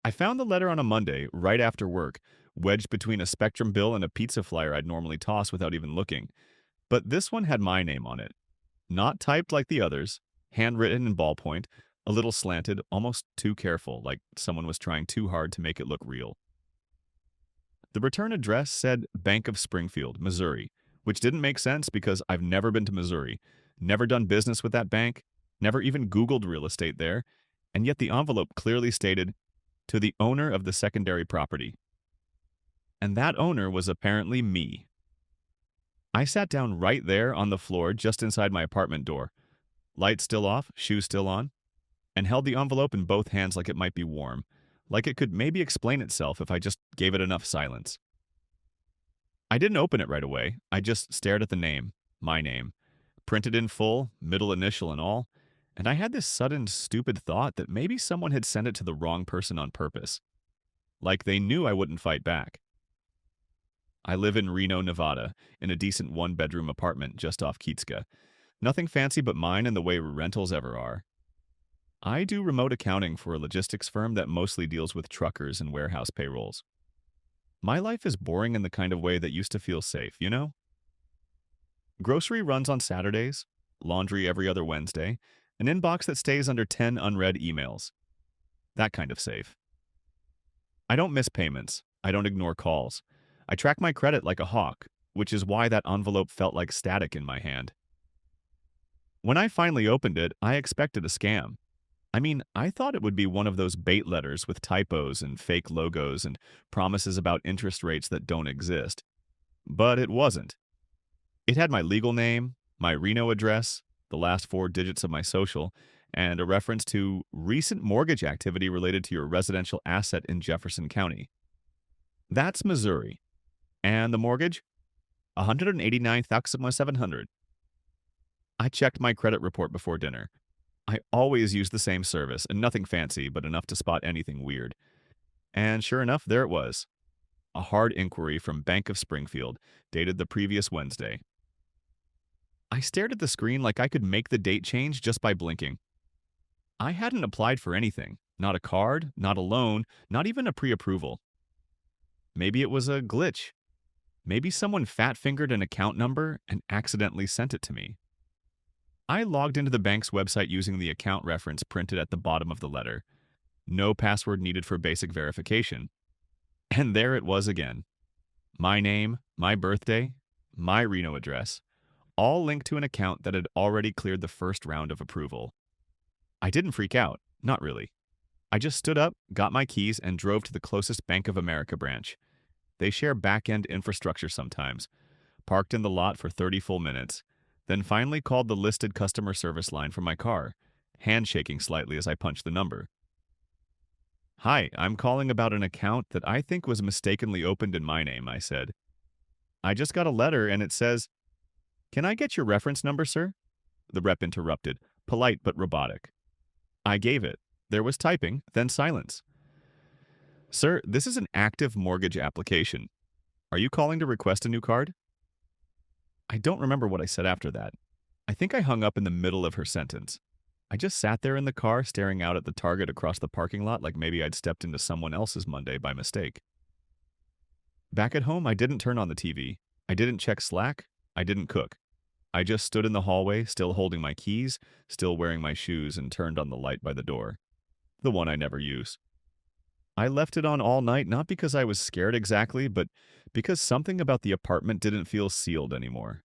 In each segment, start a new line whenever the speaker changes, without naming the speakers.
I found the letter on a Monday, right after work, wedged between a Spectrum bill and a pizza flyer I'd normally toss without even looking. But this one had my name on it. Not typed like the others, handwritten in ballpoint, a little slanted, almost too careful, like someone was trying too hard to make it look real. The return address said Bank of Springfield, Missouri, which didn't make sense because I've never been to Missouri, never done business with that bank, never even Googled real estate there, and yet the envelope clearly stated, to the owner of the secondary property. And that owner was apparently me. I sat down right there on the floor just inside my apartment door, lights still off, shoes still on, and held the envelope in both hands like it might be warm, like it could maybe explain itself if I just gave it enough silence. I didn't open it right away. I just stared at the name, my name, printed in full, middle initial and all, and I had this sudden stupid thought that maybe someone had sent it to the wrong person on purpose. Like they knew I wouldn't fight back. I live in Reno, Nevada, in a decent one-bedroom apartment just off Keatska. Nothing fancy but mine and the way rentals ever are. I do remote accounting for a logistics firm that mostly deals with truckers and warehouse payrolls. My life is boring in the kind of way that used to feel safe, you know? Grocery runs on Saturdays, laundry every other Wednesday, an inbox that stays under 10 unread emails. That kind of safe. I don't miss payments. I don't ignore calls. I track my credit like a hawk, which is why that envelope felt like static in my hand. When I finally opened it, I expected a scam. I mean, I thought it would be one of those bait letters with typos and fake logos and promises about interest rates that don't exist. But it wasn't. It had my legal name, my Reno address, the last four digits of my social, and a reference to recent mortgage activity related to your residential asset in Jefferson County. That's Missouri. And the mortgage? 189,700. I checked my credit report before dinner. I always use the same service, and nothing fancy, but enough to spot anything weird. And sure enough, there it was. A hard inquiry from Bank of Springfield, dated the previous Wednesday. I stared at the screen like I could make the date change just by blinking. I hadn't applied for anything. Not a card, not a loan, not even a pre-approval. Maybe it was a glitch. Maybe someone fat-fingered an account number and accidentally sent it to me. I logged into the bank's website using the account reference printed at the bottom of the letter. No password needed for basic verification. And there it was again. My name, my birthday, my Reno address, all linked to an account that had already cleared the first round of approval. I didn't freak out, not really. I just stood up, got my keys, and drove to the closest Bank of America branch. They share back-end infrastructure sometimes. Parked in the lot for 30 full minutes, then finally called the listed customer service line from my car, handshaking slightly as I punched the number. "Hi, I'm calling about an account that I think was mistakenly opened in my name," I said. "I just got a letter and it says—" "Can I get your reference number, sir?" The rep interrupted, polite but robotic. I gave it. There was typing, then silence. "Sir, this is an active mortgage application. Are you calling to request a new card?" I don't remember what I said after that. I think I hung up in the middle of her sentence. I just sat there in the car staring out at the Target across the parking lot like maybe I'd stepped into someone else's Monday by mistake. Back at home, I didn't turn on the TV. I didn't check Slack. I didn't cook. I just stood in the hallway, still holding my keys, still wearing my shoes, and turned on the light by the door. The one I never use. I left it on all night not because I was scared exactly, but because something about the apartment didn't feel sealed anymore.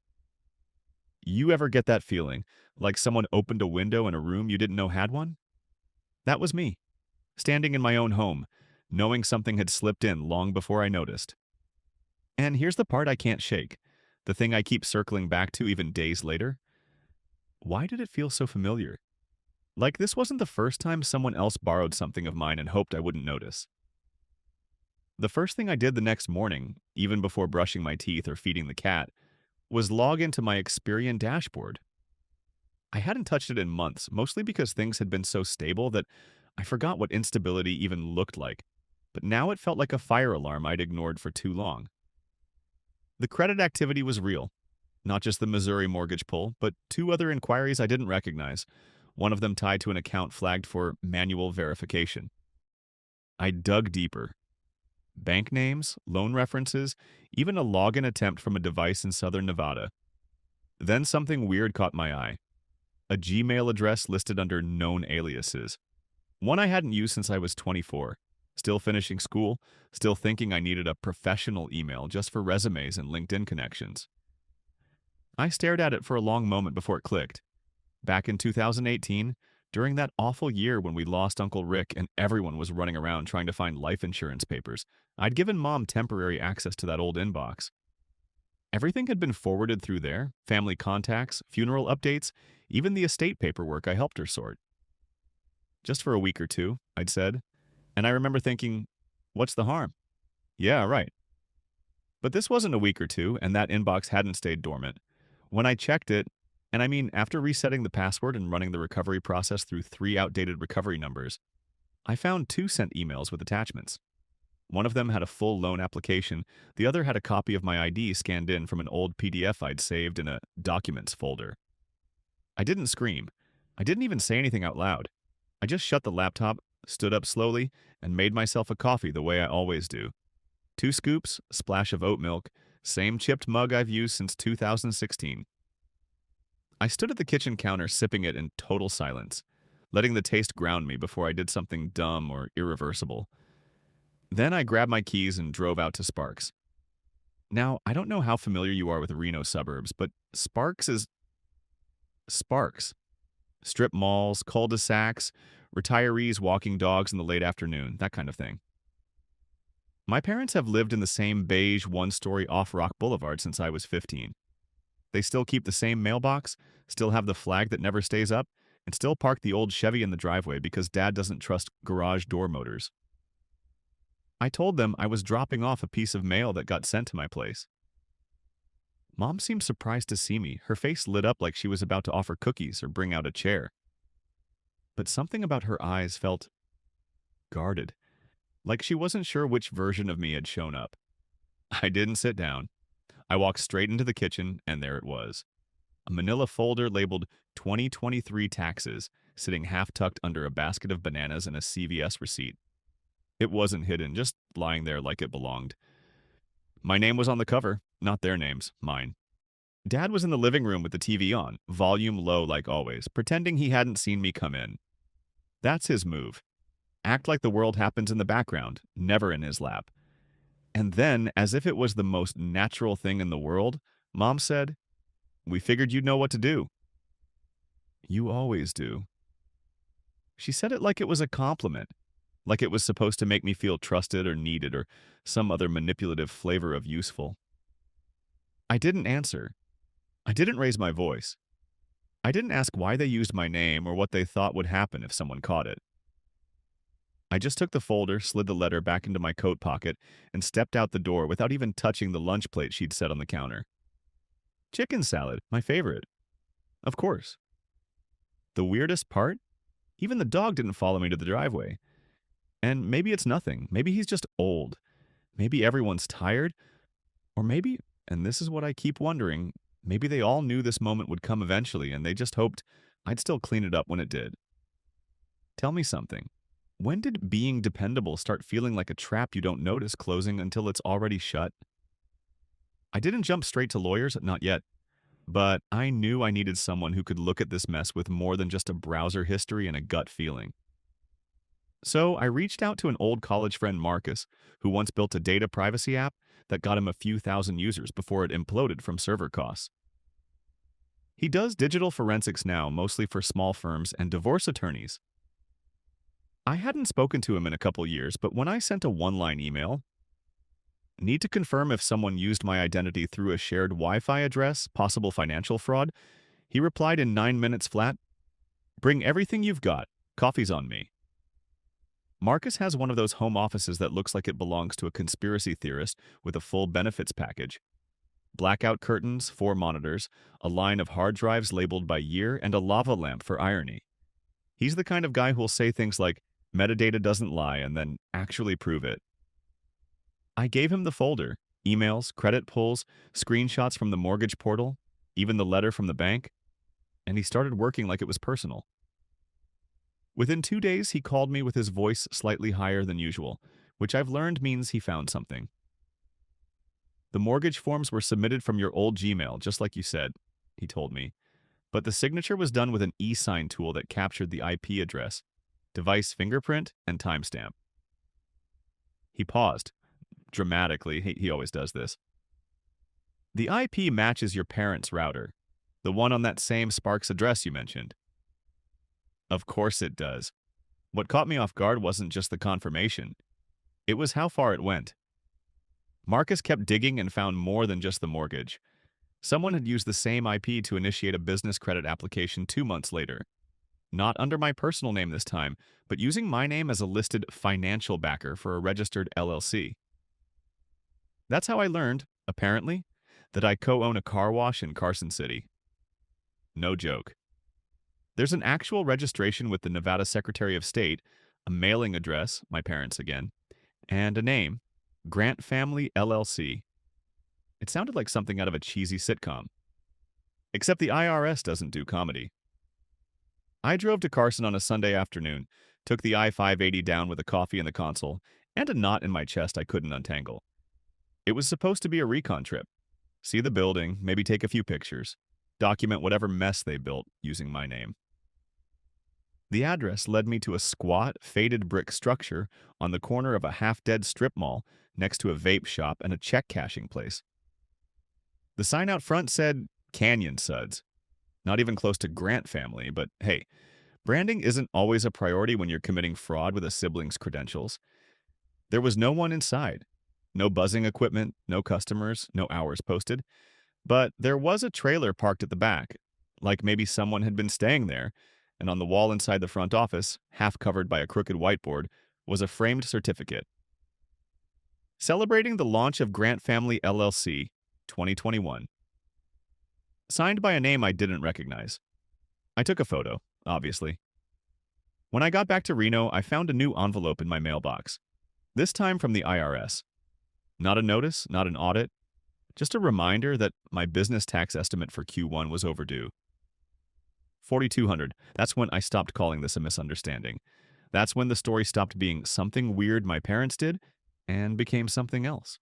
You ever get that feeling, like someone opened a window in a room you didn't know had one? That was me, standing in my own home, knowing something had slipped in long before I noticed. And here's the part I can't shake, the thing I keep circling back to even days later. Why did it feel so familiar? Like this wasn't the first time someone else borrowed something of mine and hoped I wouldn't notice. The first thing I did the next morning, even before brushing my teeth or feeding the cat, was log into my Experian dashboard. I hadn't touched it in months, mostly because things had been so stable that I forgot what instability even looked like. But now it felt like a fire alarm I'd ignored for too long. The credit activity was real. Not just the Missouri mortgage pull, but two other inquiries I didn't recognize, one of them tied to an account flagged for manual verification. I dug deeper. Bank names, loan references, even a login attempt from a device in southern Nevada. Then something weird caught my eye. A Gmail address listed under known aliases. One I hadn't used since I was 24. Still finishing school, still thinking I needed a professional email just for resumes and LinkedIn connections. I stared at it for a long moment before it clicked. Back in 2018, during that awful year when we lost Uncle Rick and everyone was running around trying to find life insurance papers, I'd given Mom temporary access to that old inbox. Everything had been forwarded through there, family contacts, funeral updates, even the estate paperwork I helped her sort. Just for a week or two, I'd said, and I remember thinking, what's the harm? Yeah, right. But this wasn't a week or two, and that inbox hadn't stayed dormant. When I checked it, and I mean after resetting the password and running the recovery process through 3 outdated recovery numbers, I found 2 sent emails with attachments. One of them had a full loan application, the other had a copy of my ID scanned in from an old PDF I'd saved in a documents folder. I didn't scream. I didn't even say anything out loud. I just shut the laptop, stood up slowly, and made myself a coffee the way I always do. 2 scoops, splash of oat milk, same chipped mug I've used since 2016. I stood at the kitchen counter sipping it in total silence, letting the taste ground me before I did something dumb or irreversible. Then I grabbed my keys and drove out to Sparks. Now, I don't know how familiar you are with Reno suburbs, but Sparks is Sparks. Strip malls, cul-de-sacs, retirees walking dogs in the late afternoon, that kind of thing. My parents have lived in the same beige one-story off-Rock Boulevard since I was 15. They still keep the same mailbox, still have the flag that never stays up, and still park the old Chevy in the driveway because Dad doesn't trust garage door motors. I told them I was dropping off a piece of mail that got sent to my place. Mom seemed surprised to see me. Her face lit up like she was about to offer cookies or bring out a chair. But something about her eyes felt guarded, like she wasn't sure which version of me had shown up. I didn't sit down. I walked straight into the kitchen, and there it was. A manila folder labeled 2023 taxes, sitting half-tucked under a basket of bananas and a CVS receipt. It wasn't hidden, just lying there like it belonged. My name was on the cover, not their names, mine. Dad was in the living room with the TV on, volume low like always, pretending he hadn't seen me come in. That's his move. Act like the world happens in the background, never in his lap. And then, as if it was the most natural thing in the world, Mom said, "We figured you'd know what to do." You always do. She said it like it was a compliment, like it was supposed to make me feel trusted or needed or some other manipulative flavor of useful. I didn't answer. I didn't raise my voice. I didn't ask why they used my name or what they thought would happen if someone caught it. I just took the folder, slid the letter back into my coat pocket, and stepped out the door without even touching the lunch plate she'd set on the counter. Chicken salad, my favorite. Of course. The weirdest part? Even the dog didn't follow me to the driveway. And maybe it's nothing. Maybe he's just old. Maybe everyone's tired. Or maybe, and this is what I keep wondering, maybe they all knew this moment would come eventually and they just hoped I'd still clean it up when it did. Tell me something. When did being dependable start feeling like a trap you don't notice closing until it's already shut? I didn't jump straight to lawyers, not yet. But I knew I needed someone who could look at this mess with more than just a browser history and a gut feeling. So I reached out to an old college friend, Marcus, who once built a data privacy app that got him a few thousand users before it imploded from server costs. He does digital forensics now, mostly for small firms and divorce attorneys. I hadn't spoken to him in a couple years, but when I sent a one-line email, "Need to confirm if someone used my identity through a shared Wi-Fi address, possible financial fraud," he replied in 9 minutes flat, "Bring everything you've got. Coffee's on me." Marcus has one of those home offices that looks like it belongs to a conspiracy theorist with a full benefits package. Blackout curtains, 4 monitors, a line of hard drives labeled by year, and a lava lamp for irony. He's the kind of guy who'll say things like, "Metadata doesn't lie," and then actually prove it. I gave him the folder, emails, credit pulls, screenshots from the mortgage portal, even the letter from the bank, and he started working like it was personal. Within 2 days, he called me with his voice slightly higher than usual, which I've learned means he found something. The mortgage forms were submitted from your old Gmail, just like you said, he told me. But the signature was done with an e-sign tool that captured the IP address, device fingerprint, and timestamp. He paused, dramatically. He always does this. The IP matches your parents' router, the one on that same Sparks address you mentioned. Of course it does. What caught me off guard wasn't just the confirmation. It was how far it went. Marcus kept digging and found more than just the mortgage. Someone had used the same IP to initiate a business credit application 2 months later. Not under my personal name this time, but using my name as a listed financial backer for a registered LLC. That's how I learned, apparently, that I co-own a car wash in Carson City. No joke. There's an actual registration with the Nevada Secretary of State, a mailing address, my parents again, and a name, Grant Family LLC. It sounded like something out of a cheesy sitcom. Except the IRS doesn't do comedy. I drove to Carson on a Sunday afternoon, took the I-580 down with a coffee in the console, and a knot in my chest I couldn't untangle. It was supposed to be a recon trip. See the building, maybe take a few pictures, document whatever mess they built using my name. The address led me to a squat, faded brick structure on the corner of a half-dead strip mall next to a vape shop and a check cashing place. The sign out front said Canyon Suds. Not even close to Grant Family, but hey, branding isn't always a priority when you're committing fraud with a sibling's credentials. There was no one inside. No buzzing equipment, no customers, no hours posted. But there was a trailer parked at the back, like maybe someone had been staying there, and on the wall inside the front office, half covered by a crooked whiteboard, was a framed certificate. Celebrating the launch of Grant Family LLC, 2021. Signed by a name I didn't recognize. I took a photo, obviously. When I got back to Reno, I found a new envelope in my mailbox. This time from the IRS. Not a notice, not an audit, just a reminder that my business tax estimate for Q1 was overdue. $4,200. That's when I stopped calling this a misunderstanding. That's when the story stopped being something weird my parents did and became something else.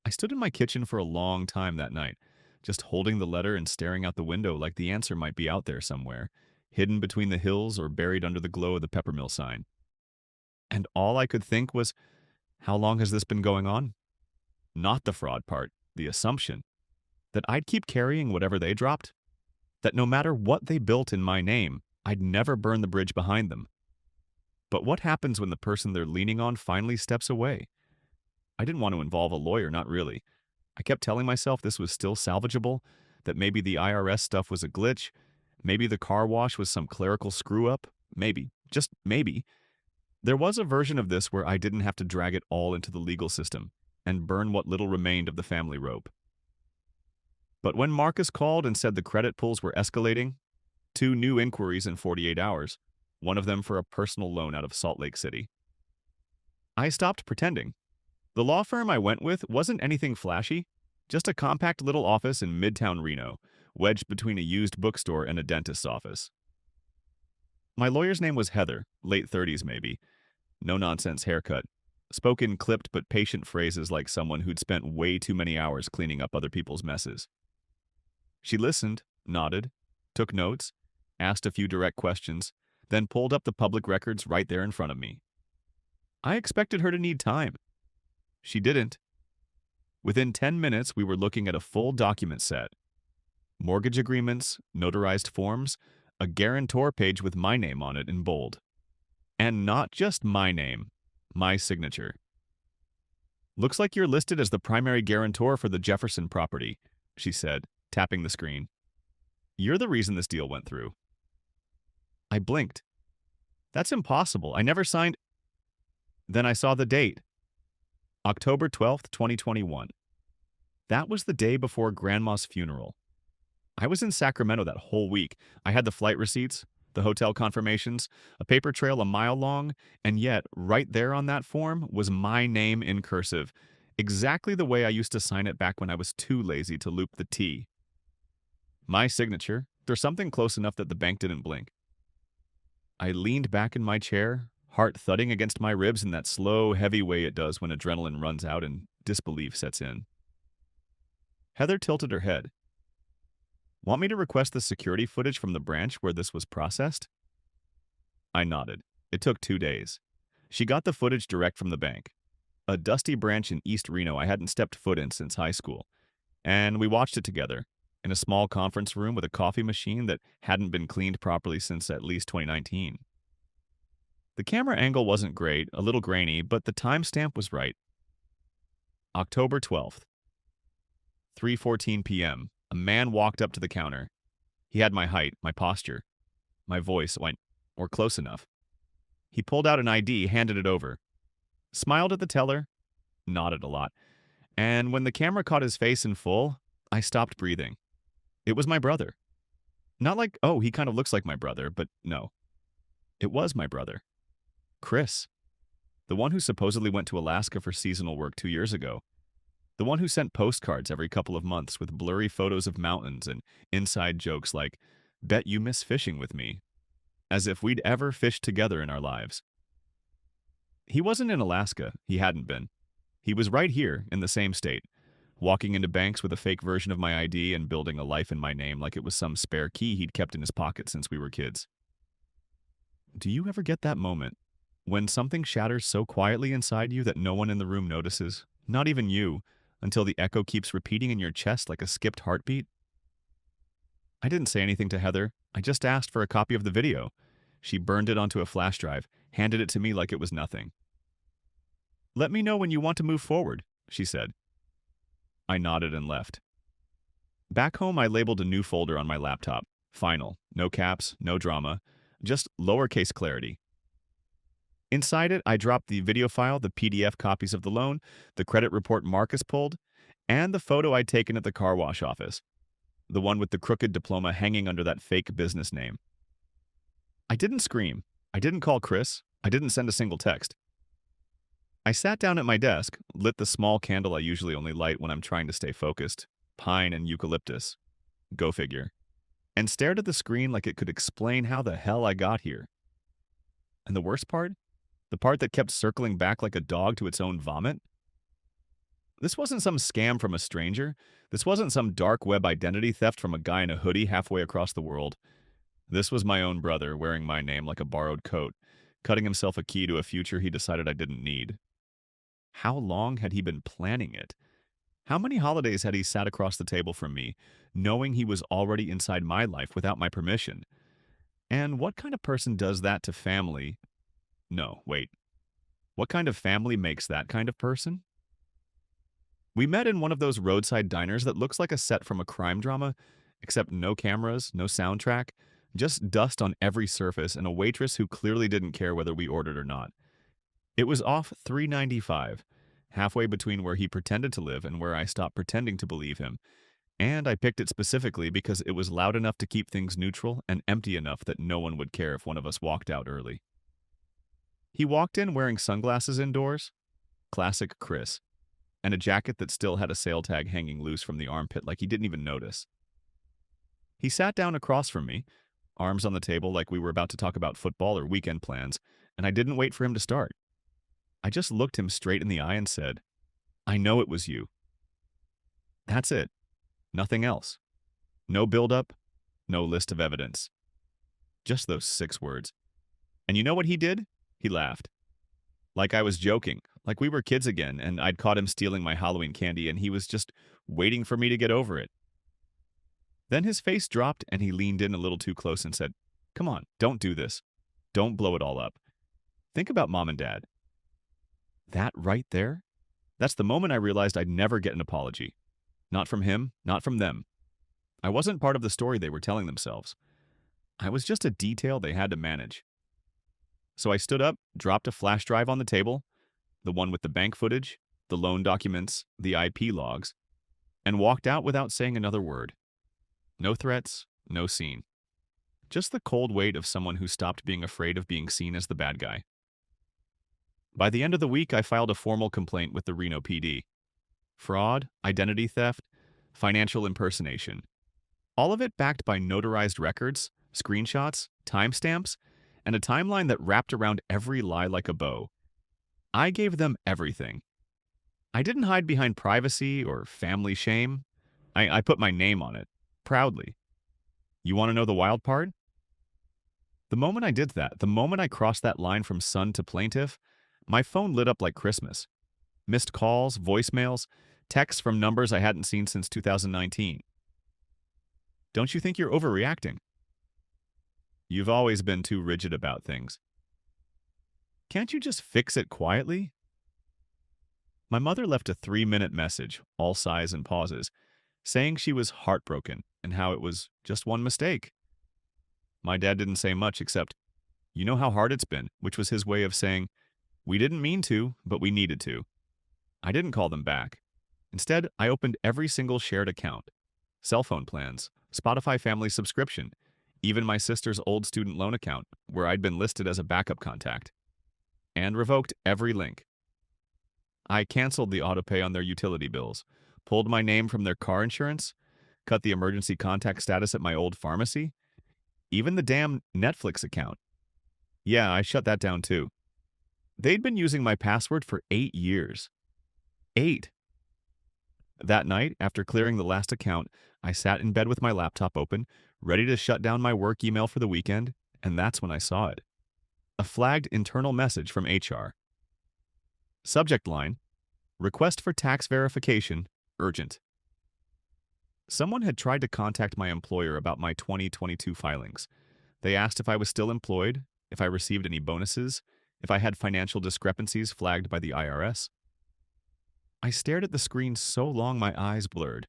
I stood in my kitchen for a long time that night, just holding the letter and staring out the window like the answer might be out there somewhere, hidden between the hills or buried under the glow of the peppermill sign. And all I could think was, how long has this been going on? Not the fraud part, the assumption. That I'd keep carrying whatever they dropped. That no matter what they built in my name, I'd never burn the bridge behind them. But what happens when the person they're leaning on finally steps away? I didn't want to involve a lawyer, not really. I kept telling myself this was still salvageable, that maybe the IRS stuff was a glitch, maybe the car wash was some clerical screw-up, maybe, just maybe. There was a version of this where I didn't have to drag it all into the legal system and burn what little remained of the family rope. But when Marcus called and said the credit pulls were escalating, 2 new inquiries in 48 hours, one of them for a personal loan out of Salt Lake City, I stopped pretending. The law firm I went with wasn't anything flashy, just a compact little office in Midtown Reno, wedged between a used bookstore and a dentist's office. My lawyer's name was Heather, late 30s maybe, no-nonsense haircut, spoke in clipped but patient phrases like someone who'd spent way too many hours cleaning up other people's messes. She listened, nodded, took notes, asked a few direct questions, then pulled up the public records right there in front of me. I expected her to need time. She didn't. Within 10 minutes, we were looking at a full document set. Mortgage agreements, notarized forms, a guarantor page with my name on it in bold. And not just my name, my signature. Looks like you're listed as the primary guarantor for the Jefferson property, she said, tapping the screen. You're the reason this deal went through. I blinked. That's impossible. I never signed. Then I saw the date. October 12th, 2021. That was the day before Grandma's funeral. I was in Sacramento that whole week. I had the flight receipts, the hotel confirmations, a paper trail a mile long, and yet, right there on that form was my name in cursive, exactly the way I used to sign it back when I was too lazy to loop the T. My signature, there's something close enough that the bank didn't blink. I leaned back in my chair, heart thudding against my ribs in that slow, heavy way it does when adrenaline runs out and disbelief sets in. Heather tilted her head. Want me to request the security footage from the branch where this was processed? I nodded. It took 2 days. She got the footage direct from the bank, a dusty branch in East Reno I hadn't stepped foot in since high school, and we watched it together in a small conference room with a coffee machine that hadn't been cleaned properly since at least 2019. The camera angle wasn't great, a little grainy, but the timestamp was right. October 12th, 3:14 p.m. A man walked up to the counter. He had my height, my posture, my voice went, or close enough. He pulled out an ID, handed it over, smiled at the teller, nodded a lot, and when the camera caught his face in full, I stopped breathing. It was my brother. Not like, oh, he kind of looks like my brother, but no. It was my brother. Chris. The one who supposedly went to Alaska for seasonal work 2 years ago. The one who sent postcards every couple of months with blurry photos of mountains and inside jokes like, bet you miss fishing with me, as if we'd ever fished together in our lives. He wasn't in Alaska. He hadn't been. He was right here in the same state, walking into banks with a fake version of my ID and building a life in my name like it was some spare key he'd kept in his pocket since we were kids. Do you ever get that moment when something shatters so quietly inside you that no one in the room notices, not even you, until the echo keeps repeating in your chest like a skipped heartbeat? I didn't say anything to Heather. I just asked for a copy of the video. She burned it onto a flash drive, handed it to me like it was nothing. Let me know when you want to move forward, she said. I nodded and left. Back home, I labeled a new folder on my laptop. Final. No caps, no drama, just lowercase clarity. Inside it, I dropped the video file, the PDF copies of the loan, the credit report Marcus pulled, and the photo I'd taken at the car wash office, the one with the crooked diploma hanging under that fake business name. I didn't scream. I didn't call Chris. I didn't send a single text. I sat down at my desk, lit the small candle I usually only light when I'm trying to stay focused, pine and eucalyptus, go figure, and stared at the screen like it could explain how the hell I got here. And the worst part? The part that kept circling back like a dog to its own vomit? This wasn't some scam from a stranger. This wasn't some dark web identity theft from a guy in a hoodie halfway across the world. This was my own brother wearing my name like a borrowed coat, cutting himself a key to a future he decided I didn't need. How long had he been planning it? How many holidays had he sat across the table from me, knowing he was already inside my life without my permission? And what kind of person does that to family? No, wait. What kind of family makes that kind of person? We met in one of those roadside diners that looks like a set from a crime drama, except no cameras, no soundtrack, just dust on every surface and a waitress who clearly didn't care whether we ordered or not. It was off 395, halfway between where he pretended to live and where I stopped pretending to believe him, and I picked it specifically because it was loud enough to keep things neutral and empty enough that no one would care if one of us walked out early. He walked in wearing sunglasses indoors, classic Chris, and a jacket that still had a sale tag hanging loose from the armpit like he didn't even notice. He sat down across from me, arms on the table like we were about to talk about football or weekend plans, and I didn't wait for him to start. I just looked him straight in the eye and said, I know it was you. That's it. Nothing else. No build-up, no list of evidence. Just those 6 words. And you know what he did? He laughed. Like I was joking, like we were kids again, and I'd caught him stealing my Halloween candy, and he was just waiting for me to get over it. Then his face dropped, and he leaned in a little too close and said, Come on, don't do this. Don't blow it all up. Think about Mom and Dad. That right there? That's the moment I realized I'd never get an apology. Not from him, not from them. I wasn't part of the story they were telling themselves. I was just a detail they had to manage. So I stood up, dropped a flash drive on the table, the one with the bank footage, the loan documents, the IP logs, and walked out without saying another word. No threats, no scene. Just the cold weight of someone who stopped being afraid of being seen as the bad guy. By the end of the week, I filed a formal complaint with the Reno PD. Fraud, identity theft, financial impersonation. All of it backed by notarized records, screenshots, timestamps, and a timeline that wrapped around every lie like a bow. I gave them everything. I didn't hide behind privacy or family shame. I put my name on it, proudly. You want to know the wild part? The moment I did that, the moment I crossed that line from son to plaintiff, my phone lit up like Christmas. Missed calls, voicemails, texts from numbers I hadn't seen since 2019. Don't you think you're overreacting? You've always been too rigid about things. Can't you just fix it quietly? My mother left a 3-minute message, all sighs and pauses, saying she was heartbroken and how it was just one mistake. My dad didn't say much except, "You know how hard it's been," which was his way of saying, "We didn't mean to, but we needed to." I didn't call them back. Instead, I opened every single shared account, cell phone plans, Spotify family subscription, even my sister's old student loan account, where I'd been listed as a backup contact, and revoked every link. I canceled the autopay on their utility bills, pulled my name from their car insurance, cut the emergency contact status at my old pharmacy, even the damn Netflix account. Yeah, I shut that down too. They'd been using my password for 8 years. 8. That night, after clearing the last account, I sat in bed with my laptop open, ready to shut down my work email for the weekend, and that's when I saw it. A flagged internal message from HR. Subject line: Request for tax verification, urgent. Someone had tried to contact my employer about my 2022 filings. They asked if I was still employed, if I received any bonuses, if I had financial discrepancies flagged by the IRS. I stared at the screen so long my eyes blurred.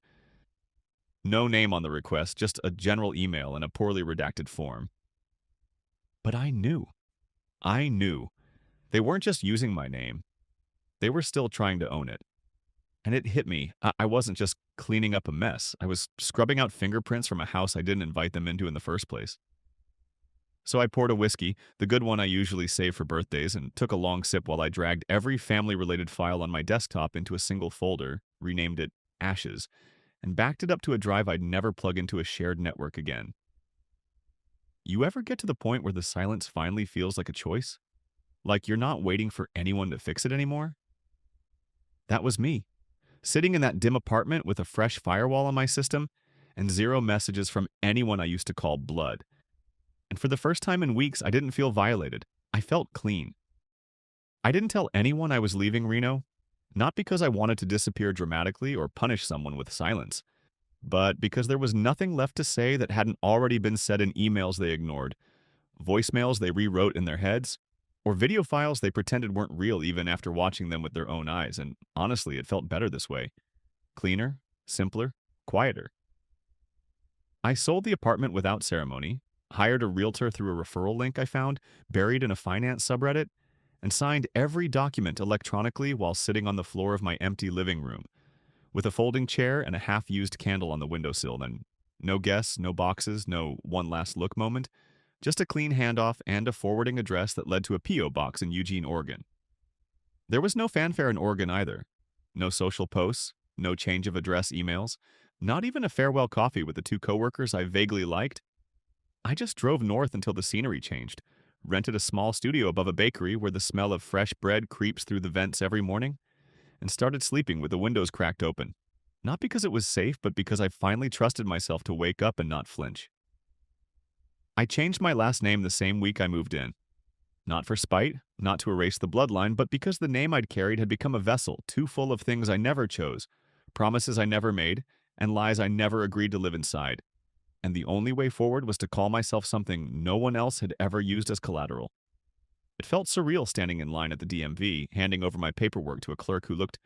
No name on the request, just a general email and a poorly redacted form. But I knew. I knew. They weren't just using my name. They were still trying to own it. And it hit me. I wasn't just cleaning up a mess. I was scrubbing out fingerprints from a house I didn't invite them into in the first place. So I poured a whiskey, the good one I usually save for birthdays, and took a long sip while I dragged every family-related file on my desktop into a single folder, renamed it Ashes, and backed it up to a drive I'd never plug into a shared network again. You ever get to the point where the silence finally feels like a choice? Like you're not waiting for anyone to fix it anymore? That was me, sitting in that dim apartment with a fresh firewall on my system and zero messages from anyone I used to call blood. And for the first time in weeks, I didn't feel violated. I felt clean. I didn't tell anyone I was leaving Reno, not because I wanted to disappear dramatically or punish someone with silence, but because there was nothing left to say that hadn't already been said in emails they ignored, voicemails they rewrote in their heads, or video files they pretended weren't real even after watching them with their own eyes, and honestly, it felt better this way. Cleaner, simpler, quieter. I sold the apartment without ceremony, hired a realtor through a referral link I found buried in a finance subreddit, and signed every document electronically while sitting on the floor of my empty living room, with a folding chair and a half-used candle on the windowsill. Then no guests, no boxes, no one last look moment, just a clean handoff and a forwarding address that led to a P.O. box in Eugene, Oregon. There was no fanfare in Oregon either. No social posts, no change of address emails, not even a farewell coffee with the two coworkers I vaguely liked. I just drove north until the scenery changed, rented a small studio above a bakery where the smell of fresh bread creeps through the vents every morning, and started sleeping with the windows cracked open. Not because it was safe, but because I finally trusted myself to wake up and not flinch. I changed my last name the same week I moved in. Not for spite, not to erase the bloodline, but because the name I'd carried had become a vessel too full of things I never chose, promises I never made, and lies I never agreed to live inside. And the only way forward was to call myself something no one else had ever used as collateral. It felt surreal standing in line at the DMV, handing over my paperwork to a clerk who looked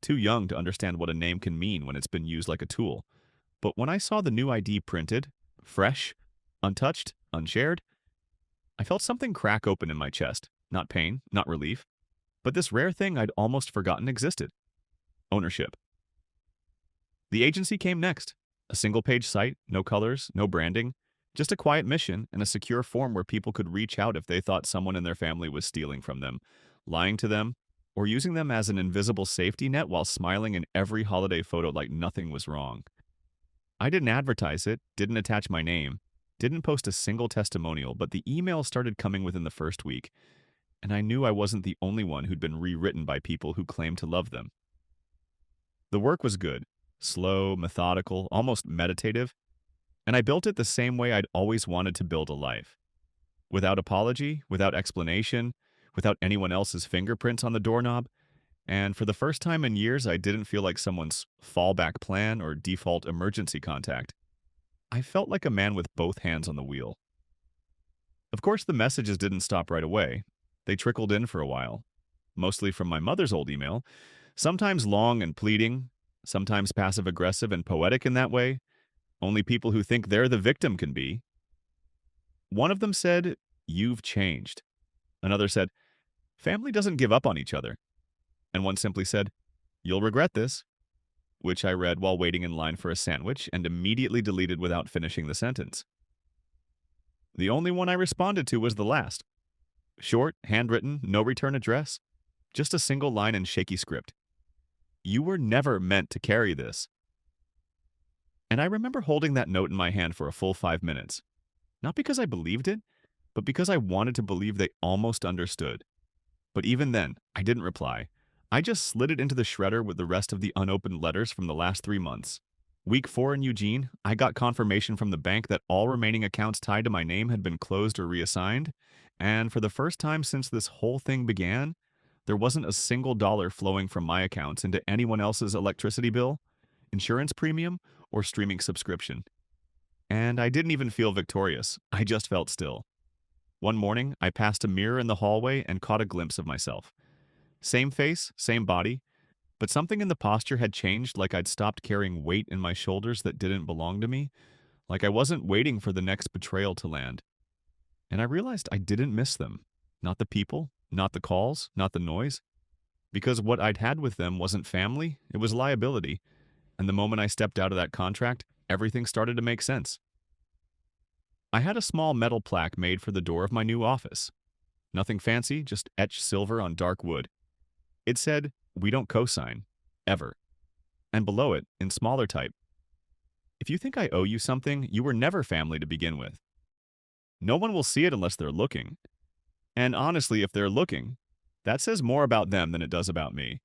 too young to understand what a name can mean when it's been used like a tool. But when I saw the new ID printed, fresh, untouched, unshared, I felt something crack open in my chest. Not pain, not relief, but this rare thing I'd almost forgotten existed. Ownership. The agency came next. A single-page site, no colors, no branding, just a quiet mission and a secure form where people could reach out if they thought someone in their family was stealing from them, lying to them, or using them as an invisible safety net while smiling in every holiday photo like nothing was wrong. I didn't advertise it, didn't attach my name. Didn't post a single testimonial, but the emails started coming within the first week, and I knew I wasn't the only one who'd been rewritten by people who claimed to love them. The work was good, slow, methodical, almost meditative, and I built it the same way I'd always wanted to build a life. Without apology, without explanation, without anyone else's fingerprints on the doorknob, and for the first time in years, I didn't feel like someone's fallback plan or default emergency contact. I felt like a man with both hands on the wheel. Of course, the messages didn't stop right away. They trickled in for a while, mostly from my mother's old email, sometimes long and pleading, sometimes passive aggressive and poetic in that way. Only people who think they're the victim can be. One of them said, "You've changed." Another said, "Family doesn't give up on each other." And one simply said, "You'll regret this," which I read while waiting in line for a sandwich and immediately deleted without finishing the sentence. The only one I responded to was the last. Short, handwritten, no return address, just a single line in shaky script. "You were never meant to carry this." And I remember holding that note in my hand for a full 5 minutes. Not because I believed it, but because I wanted to believe they almost understood. But even then, I didn't reply. I just slid it into the shredder with the rest of the unopened letters from the last 3 months. Week 4 in Eugene, I got confirmation from the bank that all remaining accounts tied to my name had been closed or reassigned, and for the first time since this whole thing began, there wasn't a single dollar flowing from my accounts into anyone else's electricity bill, insurance premium, or streaming subscription. And I didn't even feel victorious. I just felt still. One morning, I passed a mirror in the hallway and caught a glimpse of myself. Same face, same body, but something in the posture had changed, like I'd stopped carrying weight in my shoulders that didn't belong to me, like I wasn't waiting for the next betrayal to land. And I realized I didn't miss them. Not the people, not the calls, not the noise. Because what I'd had with them wasn't family, it was liability. And the moment I stepped out of that contract, everything started to make sense. I had a small metal plaque made for the door of my new office. Nothing fancy, just etched silver on dark wood. It said, "We don't cosign. Ever." And below it, in smaller type, "If you think I owe you something, you were never family to begin with." No one will see it unless they're looking. And honestly, if they're looking, that says more about them than it does about me.